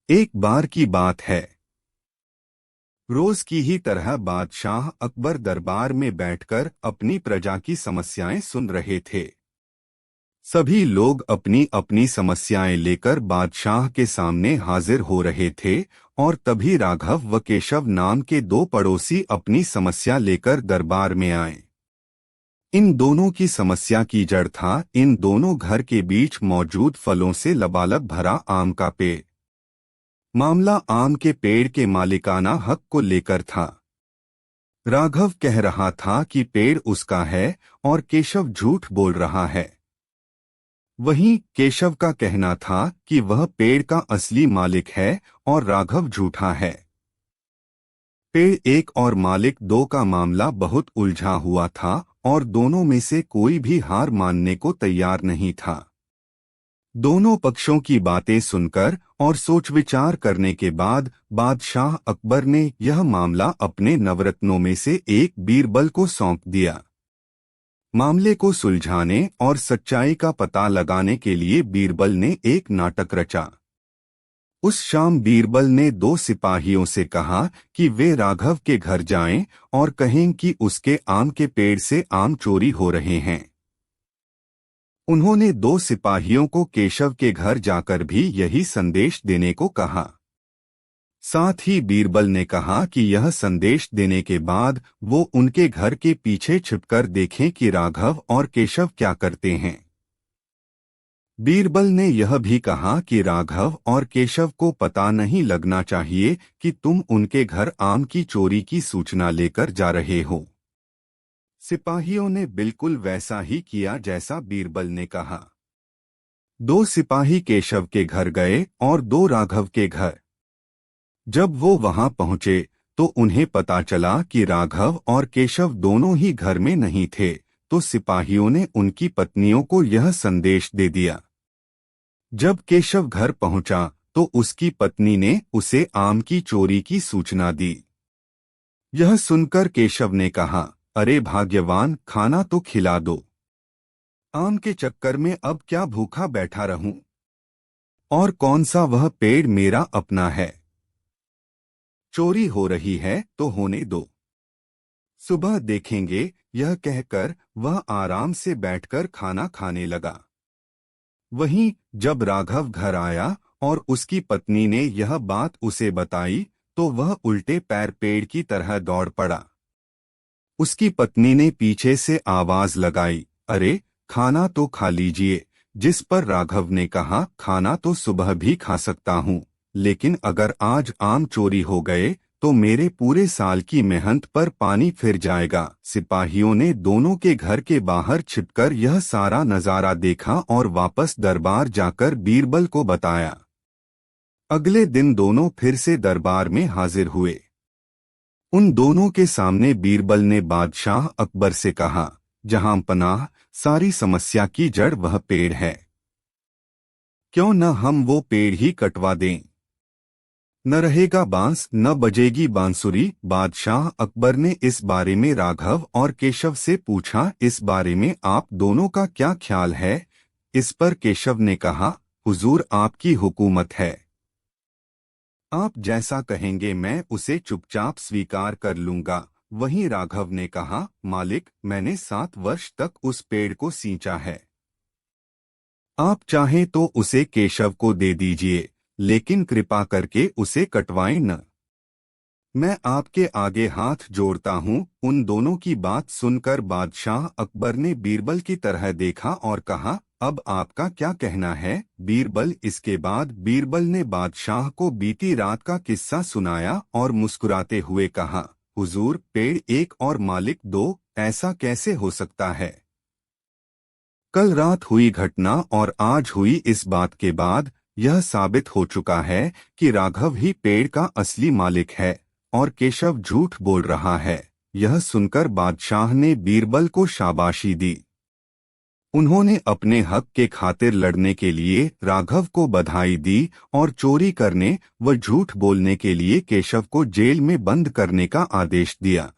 एक बार की बात है। रोज की ही तरह बादशाह अकबर दरबार में बैठकर अपनी प्रजा की समस्याएं सुन रहे थे। सभी लोग अपनी अपनी समस्याएं लेकर बादशाह के सामने हाजिर हो रहे थे और तभी राघव व केशव नाम के दो पड़ोसी अपनी समस्या लेकर दरबार में आए। इन दोनों की समस्या की जड़ था इन दोनों घर के बीच मौजूद फलों से लबालब भरा आम का पेड़। मामला आम के पेड़ के मालिकाना हक को लेकर था। राघव कह रहा था कि पेड़ उसका है और केशव झूठ बोल रहा है। वहीं केशव का कहना था कि वह पेड़ का असली मालिक है और राघव झूठा है। पेड़ एक और मालिक दो का मामला बहुत उलझा हुआ था और दोनों में से कोई भी हार मानने को तैयार नहीं था। दोनों पक्षों की बातें सुनकर और सोच विचार करने के बाद बादशाह अकबर ने यह मामला अपने नवरत्नों में से एक बीरबल को सौंप दिया। मामले को सुलझाने और सच्चाई का पता लगाने के लिए बीरबल ने एक नाटक रचा। उस शाम बीरबल ने दो सिपाहियों से कहा कि वे राघव के घर जाएं और कहें कि उसके आम के पेड़ से आम चोरी हो रहे हैं। उन्होंने दो सिपाहियों को केशव के घर जाकर भी यही संदेश देने को कहा। साथ ही बीरबल ने कहा कि यह संदेश देने के बाद वो उनके घर के पीछे छिपकर देखें कि राघव और केशव क्या करते हैं। बीरबल ने यह भी कहा कि राघव और केशव को पता नहीं लगना चाहिए कि तुम उनके घर आम की चोरी की सूचना लेकर जा रहे हो। सिपाहियों ने बिल्कुल वैसा ही किया जैसा बीरबल ने कहा। दो सिपाही केशव के घर गए और दो राघव के घर। जब वो वहां पहुंचे तो उन्हें पता चला कि राघव और केशव दोनों ही घर में नहीं थे, तो सिपाहियों ने उनकी पत्नियों को यह संदेश दे दिया। जब केशव घर पहुंचा तो उसकी पत्नी ने उसे आम की चोरी की सूचना दी। यह सुनकर केशव ने कहा, अरे भाग्यवान, खाना तो खिला दो। आम के चक्कर में अब क्या भूखा बैठा रहूं? और कौन सा वह पेड़ मेरा अपना है? चोरी हो रही है तो होने दो, सुबह देखेंगे। यह कहकर वह आराम से बैठकर खाना खाने लगा। वहीं जब राघव घर आया और उसकी पत्नी ने यह बात उसे बताई तो वह उल्टे पैर पेड़ की तरह दौड़ पड़ा। उसकी पत्नी ने पीछे से आवाज लगाई, अरे खाना तो खा लीजिए। जिस पर राघव ने कहा, खाना तो सुबह भी खा सकता हूँ, लेकिन अगर आज आम चोरी हो गए तो मेरे पूरे साल की मेहनत पर पानी फिर जाएगा। सिपाहियों ने दोनों के घर के बाहर छिपकर यह सारा नजारा देखा और वापस दरबार जाकर बीरबल को बताया। अगले दिन दोनों फिर से दरबार में हाजिर हुए। उन दोनों के सामने बीरबल ने बादशाह अकबर से कहा, जहां पनाह, सारी समस्या की जड़ वह पेड़ है। क्यों न हम वो पेड़ ही कटवा दें? न रहेगा बांस न बजेगी बांसुरी। बादशाह अकबर ने इस बारे में राघव और केशव से पूछा, इस बारे में आप दोनों का क्या ख्याल है? इस पर केशव ने कहा, हुजूर आपकी हुकूमत है, आप जैसा कहेंगे मैं उसे चुपचाप स्वीकार कर लूंगा। वहीं राघव ने कहा, मालिक, मैंने 7 वर्ष तक उस पेड़ को सींचा है। आप चाहें तो उसे केशव को दे दीजिए, लेकिन कृपा करके उसे कटवाएं न। मैं आपके आगे हाथ जोड़ता हूँ। उन दोनों की बात सुनकर बादशाह अकबर ने बीरबल की तरह देखा और कहा, अब आपका क्या कहना है बीरबल? इसके बाद बीरबल ने बादशाह को बीती रात का किस्सा सुनाया और मुस्कुराते हुए कहा, हुजूर, पेड़ एक और मालिक दो, ऐसा कैसे हो सकता है? कल रात हुई घटना और आज हुई इस बात के बाद यह साबित हो चुका है कि राघव ही पेड़ का असली मालिक है और केशव झूठ बोल रहा है। यह सुनकर बादशाह ने बीरबल को शाबाशी दी। उन्होंने अपने हक के खातिर लड़ने के लिए राघव को बधाई दी और चोरी करने व झूठ बोलने के लिए केशव को जेल में बंद करने का आदेश दिया।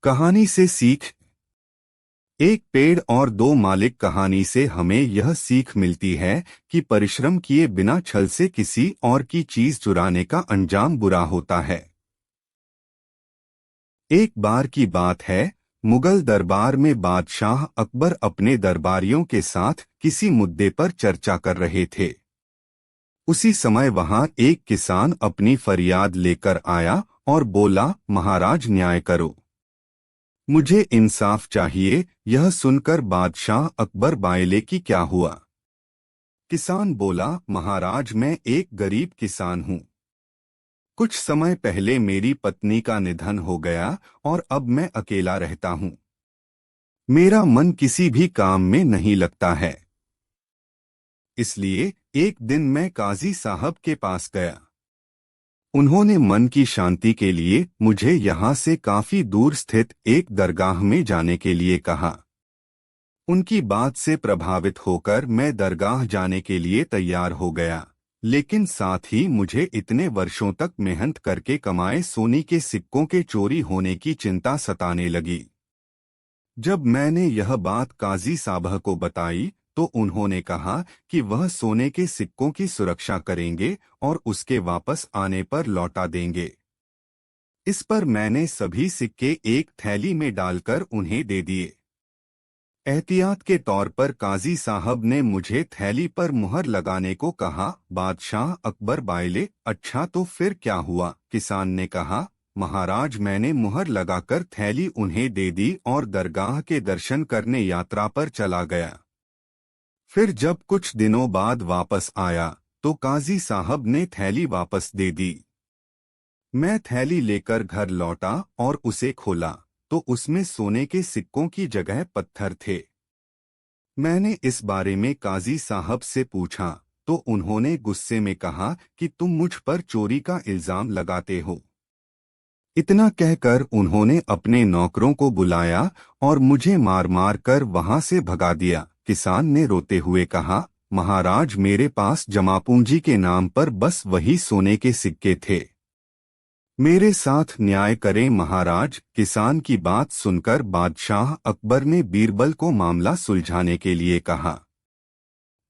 कहानी से सीख। एक पेड़ और दो मालिक कहानी से हमें यह सीख मिलती है कि परिश्रम किए बिना छल से किसी और की चीज चुराने का अंजाम बुरा होता है। एक बार की बात है, मुगल दरबार में बादशाह अकबर अपने दरबारियों के साथ किसी मुद्दे पर चर्चा कर रहे थे। उसी समय वहां एक किसान अपनी फरियाद लेकर आया और बोला, महाराज न्याय करो, मुझे इंसाफ चाहिए। यह सुनकर बादशाह अकबर बायले कि क्या हुआ? किसान बोला, महाराज मैं एक गरीब किसान हूँ। कुछ समय पहले मेरी पत्नी का निधन हो गया और अब मैं अकेला रहता हूँ। मेरा मन किसी भी काम में नहीं लगता है। इसलिए एक दिन मैं काजी साहब के पास गया। उन्होंने मन की शांति के लिए मुझे यहाँ से काफी दूर स्थित एक दरगाह में जाने के लिए कहा। उनकी बात से प्रभावित होकर मैं दरगाह जाने के लिए तैयार हो गया, लेकिन साथ ही मुझे इतने वर्षों तक मेहनत करके कमाए सोने के सिक्कों के चोरी होने की चिंता सताने लगी। जब मैंने यह बात काजी साहब को बताई तो उन्होंने कहा कि वह सोने के सिक्कों की सुरक्षा करेंगे और उसके वापस आने पर लौटा देंगे। इस पर मैंने सभी सिक्के एक थैली में डालकर उन्हें दे दिए। एहतियात के तौर पर काजी साहब ने मुझे थैली पर मुहर लगाने को कहा। बादशाह अकबर बायले, अच्छा तो फिर क्या हुआ? किसान ने कहा, महाराज मैंने मुहर लगाकर थैली उन्हें दे दी और दरगाह के दर्शन करने यात्रा पर चला गया। फिर जब कुछ दिनों बाद वापस आया तो काजी साहब ने थैली वापस दे दी। मैं थैली लेकर घर लौटा और उसे खोला तो उसमें सोने के सिक्कों की जगह पत्थर थे। मैंने इस बारे में काजी साहब से पूछा तो उन्होंने गुस्से में कहा कि तुम मुझ पर चोरी का इल्जाम लगाते हो। इतना कहकर उन्होंने अपने नौकरों को बुलाया और मुझे मार मार कर वहां से भगा दिया। किसान ने रोते हुए कहा, महाराज मेरे पास जमा पूंजी के नाम पर बस वही सोने के सिक्के थे। मेरे साथ न्याय करें महाराज। किसान की बात सुनकर बादशाह अकबर ने बीरबल को मामला सुलझाने के लिए कहा।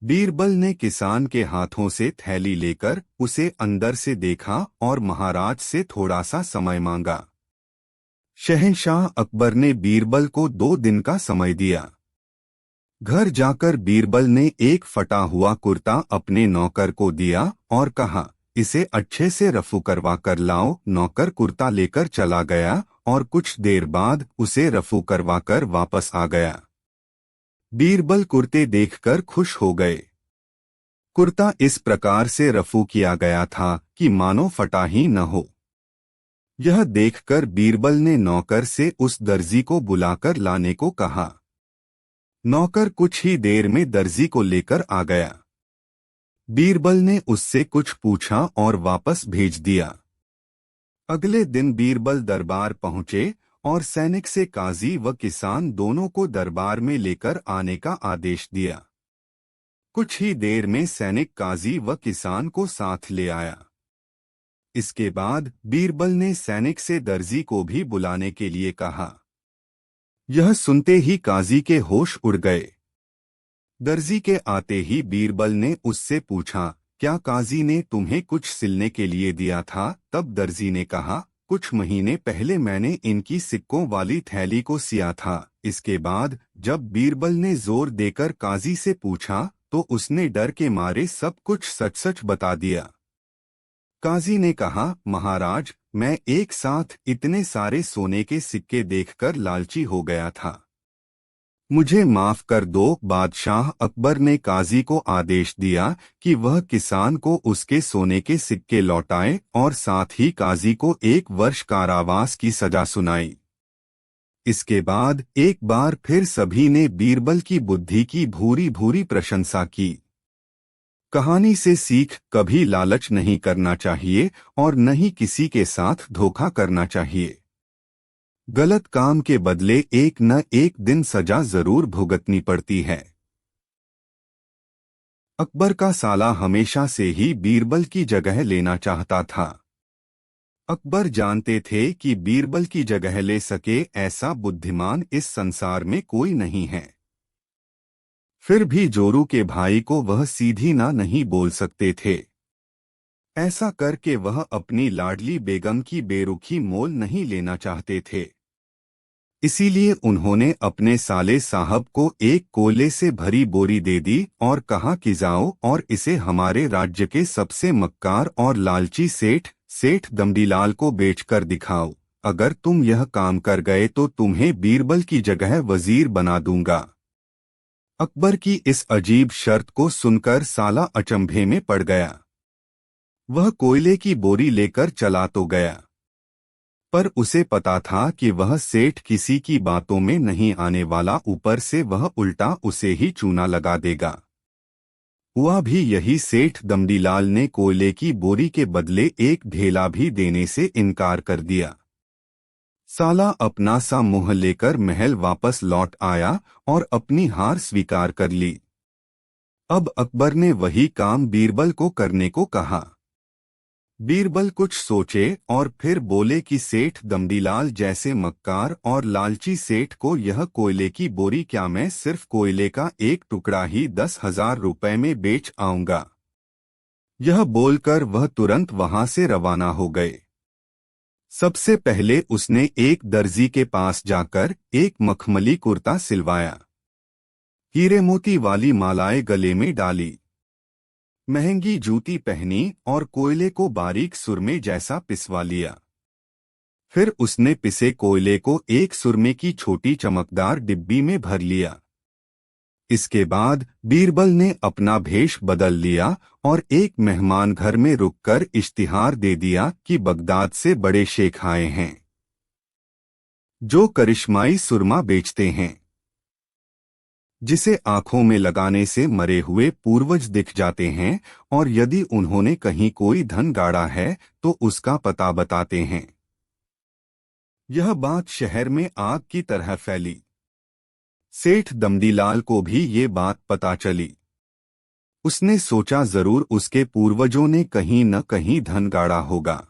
बीरबल ने किसान के हाथों से थैली लेकर उसे अंदर से देखा और महाराज से थोड़ा सा समय मांगा। शहंशाह अकबर ने बीरबल को 2 दिन का समय दिया। घर जाकर बीरबल ने एक फटा हुआ कुर्ता अपने नौकर को दिया और कहा, इसे अच्छे से रफू करवा कर लाओ। नौकर कुर्ता लेकर चला गया और कुछ देर बाद उसे रफू करवा कर वापस आ गया। बीरबल कुर्ते देखकर खुश हो गए। कुर्ता इस प्रकार से रफू किया गया था कि मानो फटा ही न हो। यह देखकर बीरबल ने नौकर से उस दर्जी को बुलाकर लाने को कहा। नौकर कुछ ही देर में दर्जी को लेकर आ गया। बीरबल ने उससे कुछ पूछा और वापस भेज दिया। अगले दिन बीरबल दरबार पहुंचे और सैनिक से काजी व किसान दोनों को दरबार में लेकर आने का आदेश दिया। कुछ ही देर में सैनिक काजी व किसान को साथ ले आया। इसके बाद बीरबल ने सैनिक से दर्जी को भी बुलाने के लिए कहा। यह सुनते ही काजी के होश उड़ गए। दर्जी के आते ही बीरबल ने उससे पूछा, क्या काजी ने तुम्हें कुछ सिलने के लिए दिया था? तब दर्जी ने कहा, कुछ महीने पहले मैंने इनकी सिक्कों वाली थैली को सिया था। इसके बाद जब बीरबल ने जोर देकर काजी से पूछा तो उसने डर के मारे सब कुछ सच सच बता दिया। काजी ने कहा, महाराज मैं एक साथ इतने सारे सोने के सिक्के देखकर लालची हो गया था, मुझे माफ कर दो। बादशाह अकबर ने काजी को आदेश दिया कि वह किसान को उसके सोने के सिक्के लौटाए और साथ ही काजी को 1 वर्ष कारावास की सजा सुनाई। इसके बाद एक बार फिर सभी ने बीरबल की बुद्धि की भूरी भूरी प्रशंसा की। कहानी से सीख, कभी लालच नहीं करना चाहिए और न ही किसी के साथ धोखा करना चाहिए। गलत काम के बदले एक न एक दिन सजा जरूर भुगतनी पड़ती है। अकबर का साला हमेशा से ही बीरबल की जगह लेना चाहता था। अकबर जानते थे कि बीरबल की जगह ले सके ऐसा बुद्धिमान इस संसार में कोई नहीं है। फिर भी जोरू के भाई को वह सीधी ना नहीं बोल सकते थे। ऐसा करके वह अपनी लाडली बेगम की बेरुखी मोल नहीं लेना चाहते थे। इसीलिए उन्होंने अपने साले साहब को एक कोयले से भरी बोरी दे दी और कहा कि जाओ और इसे हमारे राज्य के सबसे मक्कार और लालची सेठ दमडीलाल को बेचकर दिखाओ। अगर तुम यह काम कर गए तो तुम्हें बीरबल की जगह वजीर बना दूंगा। अकबर की इस अजीब शर्त को सुनकर साला अचंभे में पड़ गया। वह कोयले की बोरी लेकर चला तो गया, पर उसे पता था कि वह सेठ किसी की बातों में नहीं आने वाला, ऊपर से वह उल्टा उसे ही चूना लगा देगा। हुआ भी यही, सेठ दमडीलाल ने कोयले की बोरी के बदले एक ढेला भी देने से इनकार कर दिया। साला अपना सा मुंह लेकर महल वापस लौट आया और अपनी हार स्वीकार कर ली। अब अकबर ने वही काम बीरबल को करने को कहा। बीरबल कुछ सोचे और फिर बोले कि सेठ दमडीलाल जैसे मक्कार और लालची सेठ को यह कोयले की बोरी क्या मैं सिर्फ कोयले का एक टुकड़ा ही 10,000 रुपए में बेच आऊंगा। यह बोलकर वह तुरंत वहां से रवाना हो गए। सबसे पहले उसने एक दर्जी के पास जाकर एक मखमली कुर्ता सिलवाया, हीरे मोती वाली मालाएं गले में डाली, महंगी जूती पहनी और कोयले को बारीक सुरमे जैसा पिसवा लिया। फिर उसने पिसे कोयले को एक सुरमे की छोटी चमकदार डिब्बी में भर लिया। इसके बाद बीरबल ने अपना भेष बदल लिया और एक मेहमान घर में रुककर इश्तिहार दे दिया कि बगदाद से बड़े शेख आए हैं जो करिश्माई सुरमा बेचते हैं, जिसे आंखों में लगाने से मरे हुए पूर्वज दिख जाते हैं, और यदि उन्होंने कहीं कोई धन गाड़ा है तो उसका पता बताते हैं। यह बात शहर में आग की तरह फैली। सेठ दमडीलाल को भी ये बात पता चली। उसने सोचा जरूर उसके पूर्वजों ने कहीं न कहीं धन गाड़ा होगा।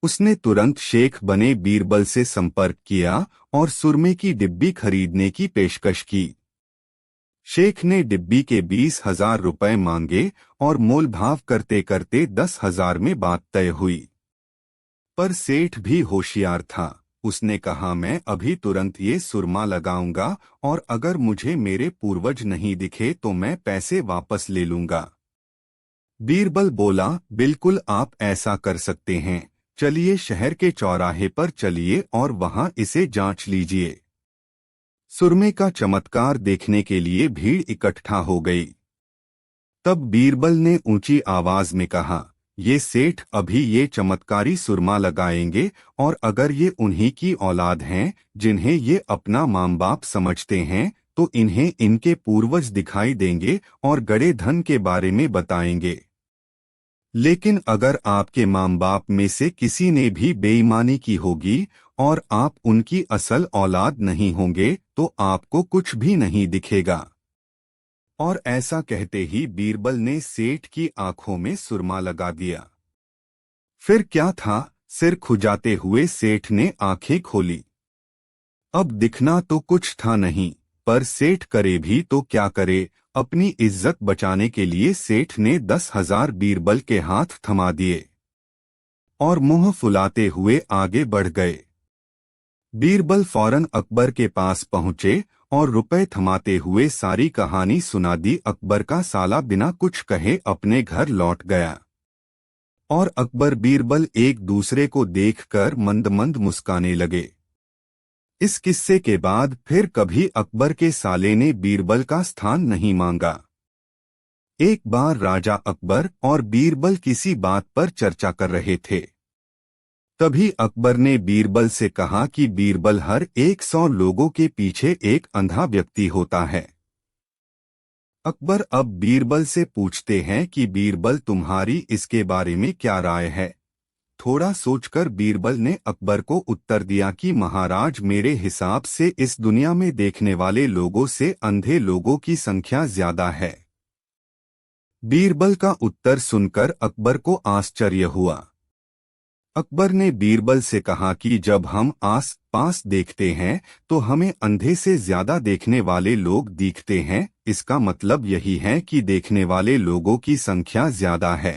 उसने तुरंत शेख बने बीरबल से संपर्क किया और सुरमे की डिब्बी खरीदने की पेशकश की। शेख ने डिब्बी के 20,000 रुपए मांगे और मोलभाव करते करते 10,000 में बात तय हुई। पर सेठ भी होशियार था। उसने कहा, मैं अभी तुरंत ये सुरमा लगाऊंगा और अगर मुझे मेरे पूर्वज नहीं दिखे तो मैं पैसे वापस ले लूंगा। बीरबल बोला, बिल्कुल आप ऐसा कर सकते हैं। चलिए शहर के चौराहे पर चलिए और वहां इसे जांच लीजिए। सुरमे का चमत्कार देखने के लिए भीड़ इकट्ठा हो गई। तब बीरबल ने ऊंची आवाज में कहा, ये सेठ अभी ये चमत्कारी सुरमा लगाएंगे और अगर ये उन्हीं की औलाद हैं जिन्हें ये अपना मां बाप समझते हैं तो इन्हें इनके पूर्वज दिखाई देंगे और गड़े धन के बारे में बताएंगे। लेकिन अगर आपके मां बाप में से किसी ने भी बेईमानी की होगी और आप उनकी असल औलाद नहीं होंगे तो आपको कुछ भी नहीं दिखेगा। और ऐसा कहते ही बीरबल ने सेठ की आंखों में सुरमा लगा दिया। फिर क्या था, सिर खुजाते हुए सेठ ने आंखें खोली। अब दिखना तो कुछ था नहीं, पर सेठ करे भी तो क्या करे। अपनी इज्जत बचाने के लिए सेठ ने 10,000 बीरबल के हाथ थमा दिए और मुंह फुलाते हुए आगे बढ़ गए। बीरबल फौरन अकबर के पास पहुंचे और रुपए थमाते हुए सारी कहानी सुना दी। अकबर का साला बिना कुछ कहे अपने घर लौट गया और अकबर बीरबल एक दूसरे को देखकर मंद मंद मुस्काने लगे। इस किस्से के बाद फिर कभी अकबर के साले ने बीरबल का स्थान नहीं मांगा। एक बार राजा अकबर और बीरबल किसी बात पर चर्चा कर रहे थे। तभी अकबर ने बीरबल से कहा कि बीरबल, हर 100 लोगों के पीछे एक अंधा व्यक्ति होता है। अकबर अब बीरबल से पूछते हैं कि बीरबल, तुम्हारी इसके बारे में क्या राय है। थोड़ा सोचकर बीरबल ने अकबर को उत्तर दिया कि महाराज, मेरे हिसाब से इस दुनिया में देखने वाले लोगों से अंधे लोगों की संख्या ज्यादा है। बीरबल का उत्तर सुनकर अकबर को आश्चर्य हुआ। अकबर ने बीरबल से कहा कि जब हम आस पास देखते हैं तो हमें अंधे से ज्यादा देखने वाले लोग दिखते हैं। इसका मतलब यही है कि देखने वाले लोगों की संख्या ज्यादा है।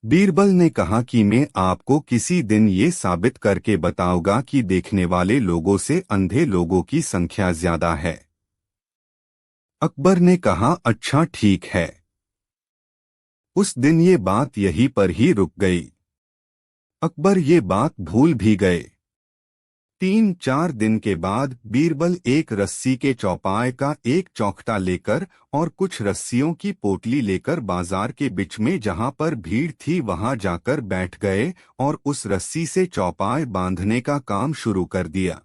बीरबल ने कहा कि मैं आपको किसी दिन ये साबित करके बताऊंगा कि देखने वाले लोगों से अंधे लोगों की संख्या ज्यादा है। अकबर ने कहा, अच्छा ठीक है। उस दिन ये बात यहीं पर ही रुक गई। अकबर ये बात भूल भी गए। 3-4 दिन के बाद बीरबल एक रस्सी के चौपाए का एक चौखटा लेकर और कुछ रस्सियों की पोटली लेकर बाजार के बीच में जहां पर भीड़ थी वहां जाकर बैठ गए और उस रस्सी से चौपाए बांधने का काम शुरू कर दिया।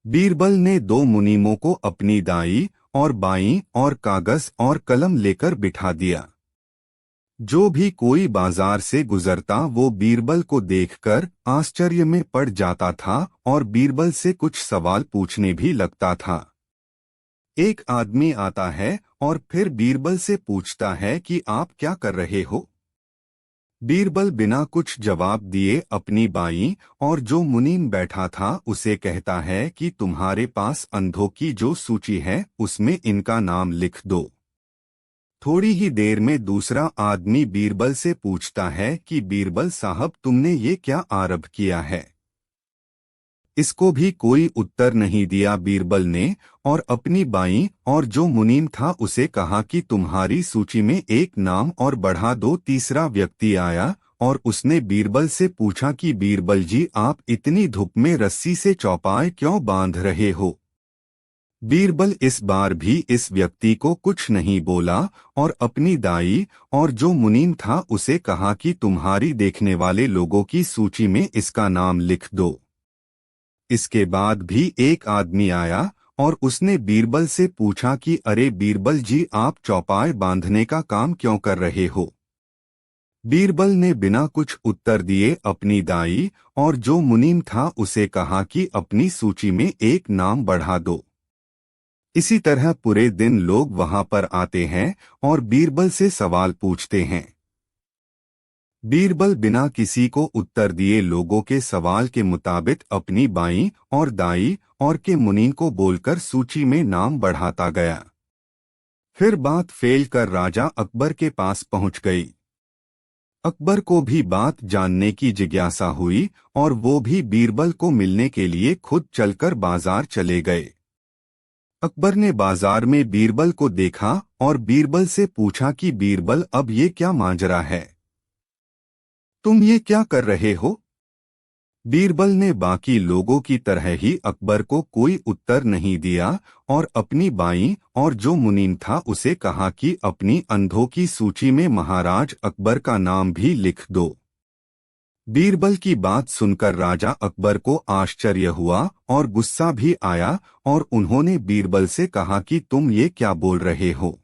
बीरबल ने 2 मुनीमों को अपनी दाई और बाईं और कागज और कलम लेकर बिठा दिया। जो भी कोई बाजार से गुजरता वो बीरबल को देखकर आश्चर्य में पड़ जाता था और बीरबल से कुछ सवाल पूछने भी लगता था। एक आदमी आता है और फिर बीरबल से पूछता है कि आप क्या कर रहे हो। बीरबल बिना कुछ जवाब दिए अपनी बाईं और जो मुनीम बैठा था उसे कहता है कि तुम्हारे पास अंधों की जो सूची है उसमें इनका नाम लिख दो। थोड़ी ही देर में दूसरा आदमी बीरबल से पूछता है कि बीरबल साहब तुमने ये क्या आरंभ किया है। इसको भी कोई उत्तर नहीं दिया बीरबल ने और अपनी बाईं और जो मुनीम था उसे कहा कि तुम्हारी सूची में एक नाम और बढ़ा दो। तीसरा व्यक्ति आया और उसने बीरबल से पूछा कि बीरबल जी आप इतनी धूप में रस्सी से चौपाए क्यों बांध रहे हो। बीरबल इस बार भी इस व्यक्ति को कुछ नहीं बोला और अपनी दाई और जो मुनीम था उसे कहा कि तुम्हारी देखने वाले लोगों की सूची में इसका नाम लिख दो। इसके बाद भी एक आदमी आया और उसने बीरबल से पूछा कि अरे बीरबल जी आप चौपाए बांधने का काम क्यों कर रहे हो। बीरबल ने बिना कुछ उत्तर दिए अपनी दाई और जो मुनीम था उसे कहा कि अपनी सूची में एक नाम बढ़ा दो। इसी तरह पूरे दिन लोग वहां पर आते हैं और बीरबल से सवाल पूछते हैं। बीरबल बिना किसी को उत्तर दिए लोगों के सवाल के मुताबिक अपनी बाईं और दाई और के मुनीम को बोलकर सूची में नाम बढ़ाता गया। फिर बात फैल कर राजा अकबर के पास पहुंच गई। अकबर को भी बात जानने की जिज्ञासा हुई और वो भी बीरबल को मिलने के लिए खुद चलकर बाजार चले गए। अकबर ने बाजार में बीरबल को देखा और बीरबल से पूछा कि बीरबल अब ये क्या माजरा है, तुम ये क्या कर रहे हो। बीरबल ने बाकी लोगों की तरह ही अकबर को कोई उत्तर नहीं दिया और अपनी बाईं और जो मुनीम था उसे कहा कि अपनी अंधों की सूची में महाराज अकबर का नाम भी लिख दो। बीरबल की बात सुनकर राजा अकबर को आश्चर्य हुआ और गुस्सा भी आया और उन्होंने बीरबल से कहा कि तुम ये क्या बोल रहे हो।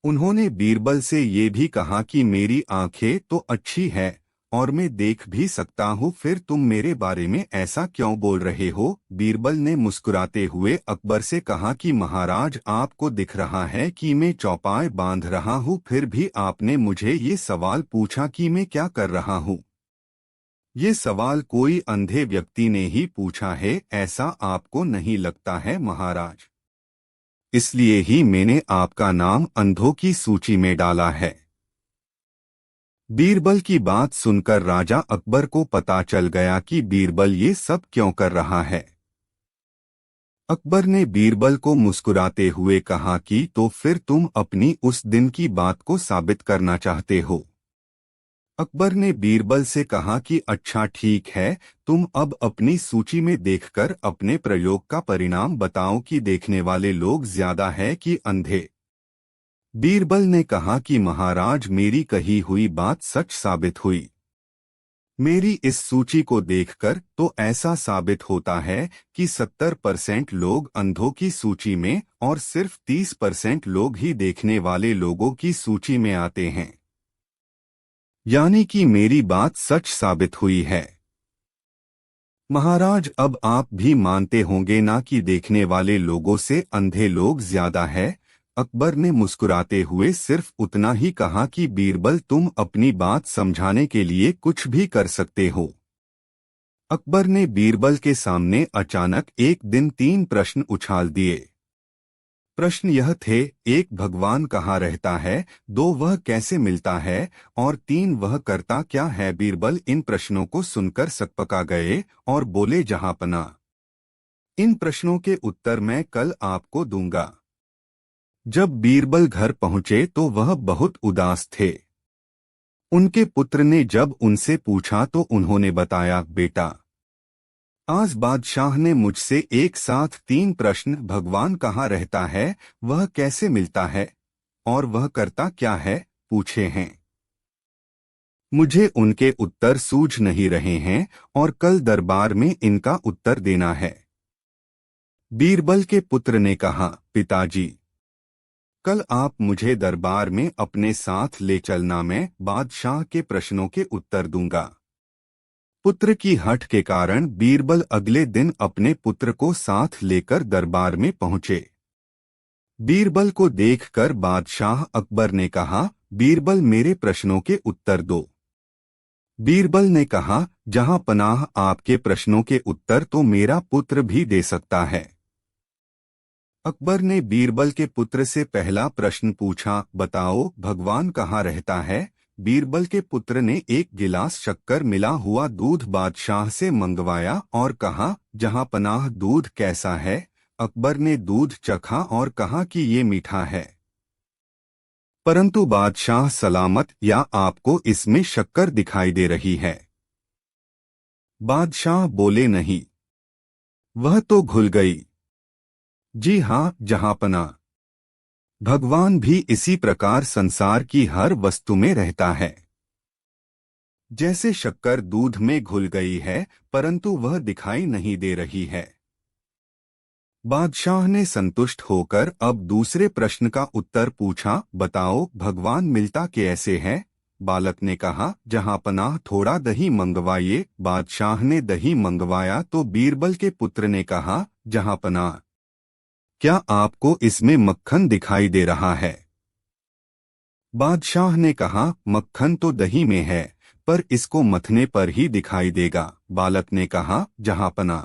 उन्होंने बीरबल से ये भी कहा कि मेरी आंखें तो अच्छी है और मैं देख भी सकता हूँ, फिर तुम मेरे बारे में ऐसा क्यों बोल रहे हो। बीरबल ने मुस्कुराते हुए अकबर से कहा कि महाराज आपको दिख रहा है कि मैं चौपाए बांध रहा हूँ, फिर भी आपने मुझे ये सवाल पूछा कि मैं क्या कर रहा हूँ। ये सवाल कोई अंधे व्यक्ति ने ही पूछा है, ऐसा आपको नहीं लगता है महाराज। इसलिए ही मैंने आपका नाम अंधों की सूची में डाला है। बीरबल की बात सुनकर राजा अकबर को पता चल गया कि बीरबल ये सब क्यों कर रहा है। अकबर ने बीरबल को मुस्कुराते हुए कहा कि तो फिर तुम अपनी उस दिन की बात को साबित करना चाहते हो। अकबर ने बीरबल से कहा कि अच्छा ठीक है, तुम अब अपनी सूची में देखकर अपने प्रयोग का परिणाम बताओ कि देखने वाले लोग ज्यादा है कि अंधे। बीरबल ने कहा कि महाराज मेरी कही हुई बात सच साबित हुई। मेरी इस सूची को देखकर तो ऐसा साबित होता है कि 70% लोग अंधों की सूची में और सिर्फ 30% लोग ही देखने वाले लोगों की सूची में आते हैं। यानी कि मेरी बात सच साबित हुई है। महाराज अब आप भी मानते होंगे ना कि देखने वाले लोगों से अंधे लोग ज्यादा है। अकबर ने मुस्कुराते हुए सिर्फ उतना ही कहा कि बीरबल, तुम अपनी बात समझाने के लिए कुछ भी कर सकते हो। अकबर ने बीरबल के सामने अचानक एक दिन 3 प्रश्न उछाल दिए। प्रश्न यह थे, 1 भगवान कहाँ रहता है, 2 वह कैसे मिलता है, और 3 वह करता क्या है। बीरबल इन प्रश्नों को सुनकर सकपका गए और बोले, जहांपना, इन प्रश्नों के उत्तर मैं कल आपको दूंगा। जब बीरबल घर पहुंचे तो वह बहुत उदास थे। उनके पुत्र ने जब उनसे पूछा तो उन्होंने बताया, बेटा, आज बादशाह ने मुझसे एक साथ 3 प्रश्न, भगवान कहाँ रहता है, वह कैसे मिलता है, और वह करता क्या है, पूछे हैं। मुझे उनके उत्तर सूझ नहीं रहे हैं और कल दरबार में इनका उत्तर देना है। बीरबल के पुत्र ने कहा, पिताजी, कल आप मुझे दरबार में अपने साथ ले चलना, मैं बादशाह के प्रश्नों के उत्तर दूंगा। पुत्र की हठ के कारण बीरबल अगले दिन अपने पुत्र को साथ लेकर दरबार में पहुंचे। बीरबल को देखकर बादशाह अकबर ने कहा, बीरबल, मेरे प्रश्नों के उत्तर दो। बीरबल ने कहा, जहां पनाह, आपके प्रश्नों के उत्तर तो मेरा पुत्र भी दे सकता है। अकबर ने बीरबल के पुत्र से पहला प्रश्न पूछा, बताओ, भगवान कहाँ रहता है। बीरबल के पुत्र ने 1 गिलास शक्कर मिला हुआ दूध बादशाह से मंगवाया और कहा, जहां पनाह, दूध कैसा है। अकबर ने दूध चखा और कहा कि ये मीठा है, परंतु बादशाह सलामत, या आपको इसमें शक्कर दिखाई दे रही है। बादशाह बोले, नहीं, वह तो घुल गई। जी हाँ, जहांपना, भगवान भी इसी प्रकार संसार की हर वस्तु में रहता है। जैसे शक्कर दूध में घुल गई है, परंतु वह दिखाई नहीं दे रही है। बादशाह ने संतुष्ट होकर अब दूसरे प्रश्न का उत्तर पूछा, बताओ, भगवान मिलता कैसे है। बालक ने कहा, जहांपनाह, थोड़ा दही मंगवाइए। बादशाह ने दही मंगवाया तो बीरबल के पुत्र ने कहा, जहांपनाह, क्या आपको इसमें मक्खन दिखाई दे रहा है। बादशाह ने कहा, मक्खन तो दही में है, पर इसको मथने पर ही दिखाई देगा। बालक ने कहा, जहांपनाह,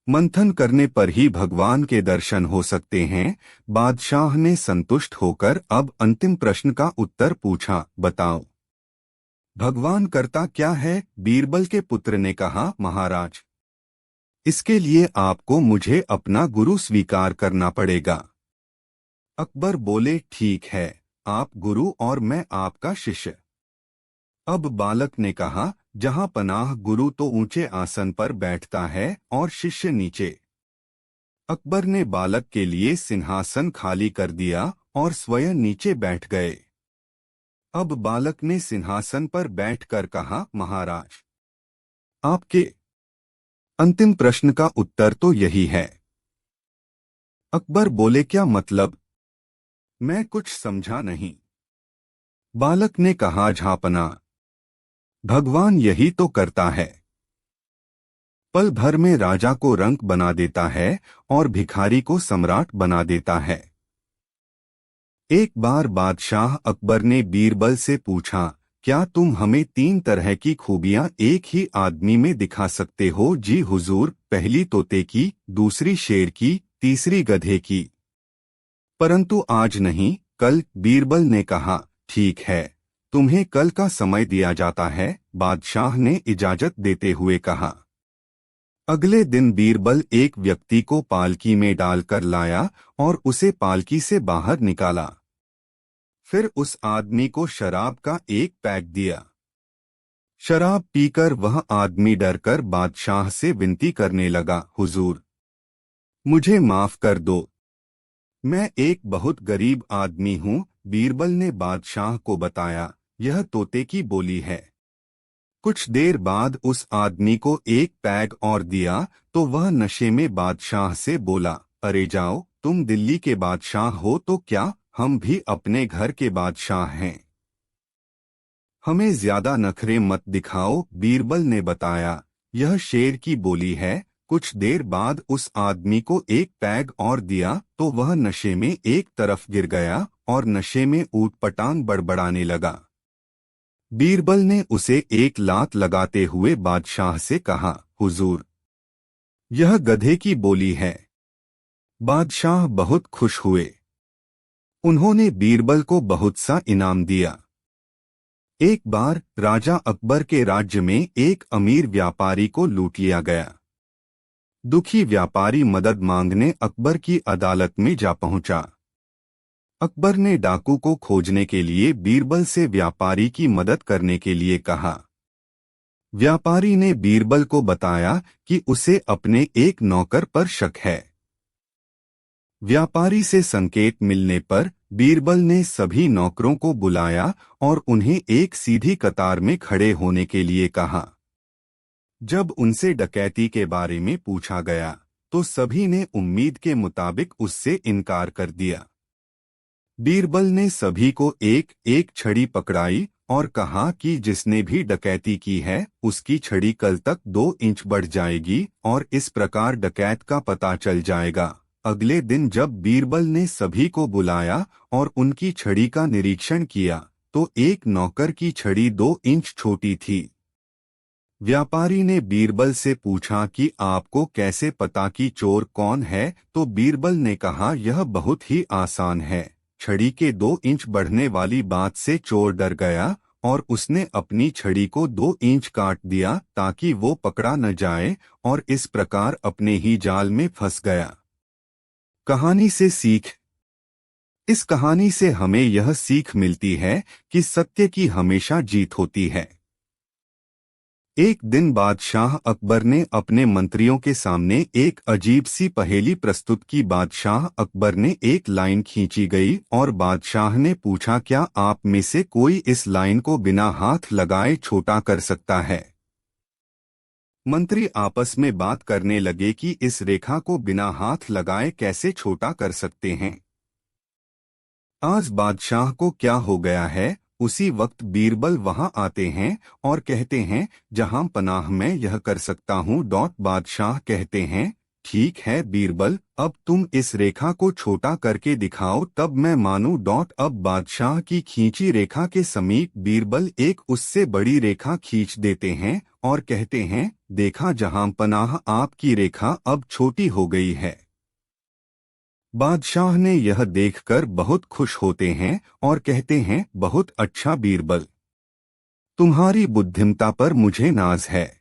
मंथन करने पर ही भगवान के दर्शन हो सकते हैं। बादशाह ने संतुष्ट होकर अब अंतिम प्रश्न का उत्तर पूछा, बताओ, भगवान करता क्या है। बीरबल के पुत्र ने कहा, महाराज, इसके लिए आपको मुझे अपना गुरु स्वीकार करना पड़ेगा। अकबर बोले, ठीक है, आप गुरु और मैं आपका शिष्य। अब बालक ने कहा, जहां पनाह, गुरु तो ऊंचे आसन पर बैठता है और शिष्य नीचे। अकबर ने बालक के लिए सिंहासन खाली कर दिया और स्वयं नीचे बैठ गए। अब बालक ने सिंहासन पर बैठकर कहा, महाराज, आपके अंतिम प्रश्न का उत्तर तो यही है। अकबर बोले, क्या मतलब, मैं कुछ समझा नहीं। बालक ने कहा, झापना, भगवान यही तो करता है। पल भर में राजा को रंक बना देता है और भिखारी को सम्राट बना देता है। एक बार बादशाह अकबर ने बीरबल से पूछा, क्या तुम हमें 3 तरह की खूबियां एक ही आदमी में दिखा सकते हो। जी हुजूर, पहली तोते की, दूसरी शेर की, तीसरी गधे की। परंतु आज नहीं, कल। बीरबल ने कहा, ठीक है, तुम्हें कल का समय दिया जाता है। बादशाह ने इजाजत देते हुए कहा। अगले दिन बीरबल एक व्यक्ति को पालकी में डालकर लाया और उसे पालकी से बाहर निकाला। फिर उस आदमी को शराब का एक पैक दिया। शराब पीकर वह आदमी डरकर बादशाह से विनती करने लगा, हुजूर, मुझे माफ कर दो, मैं एक बहुत गरीब आदमी हूँ। बीरबल ने बादशाह को बताया, यह तोते की बोली है। कुछ देर बाद उस आदमी को एक पैग और दिया तो वह नशे में बादशाह से बोला, अरे जाओ, तुम दिल्ली के बादशाह हो तो क्या, हम भी अपने घर के बादशाह हैं, हमें ज्यादा नखरे मत दिखाओ। बीरबल ने बताया, यह शेर की बोली है, कुछ देर बाद उस आदमी को एक पैग और दिया तो वह नशे में एक तरफ गिर गया और नशे में ऊटपटांग बड़बड़ाने लगा। बीरबल ने उसे एक लात लगाते हुए बादशाह से कहा, हुजूर, यह गधे की बोली है। बादशाह बहुत खुश हुए। उन्होंने बीरबल को बहुत सा इनाम दिया। एक बार राजा अकबर के राज्य में एक अमीर व्यापारी को लूट लिया गया। दुखी व्यापारी मदद मांगने अकबर की अदालत में जा पहुंचा। अकबर ने डाकू को खोजने के लिए बीरबल से व्यापारी की मदद करने के लिए कहा। व्यापारी ने बीरबल को बताया कि उसे अपने एक नौकर पर शक है। व्यापारी से संकेत मिलने पर बीरबल ने सभी नौकरों को बुलाया और उन्हें एक सीधी कतार में खड़े होने के लिए कहा। जब उनसे डकैती के बारे में पूछा गया तो सभी ने उम्मीद के मुताबिक उससे इनकार कर दिया। बीरबल ने सभी को एक एक छड़ी पकड़ाई और कहा कि जिसने भी डकैती की है उसकी छड़ी कल तक 2 इंच बढ़ जाएगी और इस प्रकार डकैत का पता चल जाएगा। अगले दिन जब बीरबल ने सभी को बुलाया और उनकी छड़ी का निरीक्षण किया तो एक नौकर की छड़ी 2 इंच छोटी थी। व्यापारी ने बीरबल से पूछा कि आपको कैसे पता कि चोर कौन है, तो बीरबल ने कहा, यह बहुत ही आसान है। छड़ी के 2 इंच बढ़ने वाली बात से चोर डर गया और उसने अपनी छड़ी को 2 इंच काट दिया ताकि वो पकड़ा न जाए और इस प्रकार अपने ही जाल में फंस गया। कहानी से सीख। इस कहानी से हमें यह सीख मिलती है कि सत्य की हमेशा जीत होती है। एक दिन बादशाह अकबर ने अपने मंत्रियों के सामने एक अजीब सी पहेली प्रस्तुत की। बादशाह अकबर ने एक लाइन खींची गई और बादशाह ने पूछा, क्या आप में से कोई इस लाइन को बिना हाथ लगाए छोटा कर सकता है? मंत्री आपस में बात करने लगे कि इस रेखा को बिना हाथ लगाए कैसे छोटा कर सकते हैं। आज बादशाह को क्या हो गया है? उसी वक्त बीरबल वहां आते हैं और कहते हैं, जहां पनाह मैं यह कर सकता हूं। बादशाह कहते हैं, ठीक है बीरबल, अब तुम इस रेखा को छोटा करके दिखाओ तब मैं मानूं। अब बादशाह की खींची रेखा के समीप बीरबल एक उससे बड़ी रेखा खींच देते हैं और कहते हैं, देखा जहां पनाह, आपकी रेखा अब छोटी हो गई है। बादशाह ने यह देखकर बहुत खुश होते हैं और कहते हैं, बहुत अच्छा बीरबल, तुम्हारी बुद्धिमत्ता पर मुझे नाज है।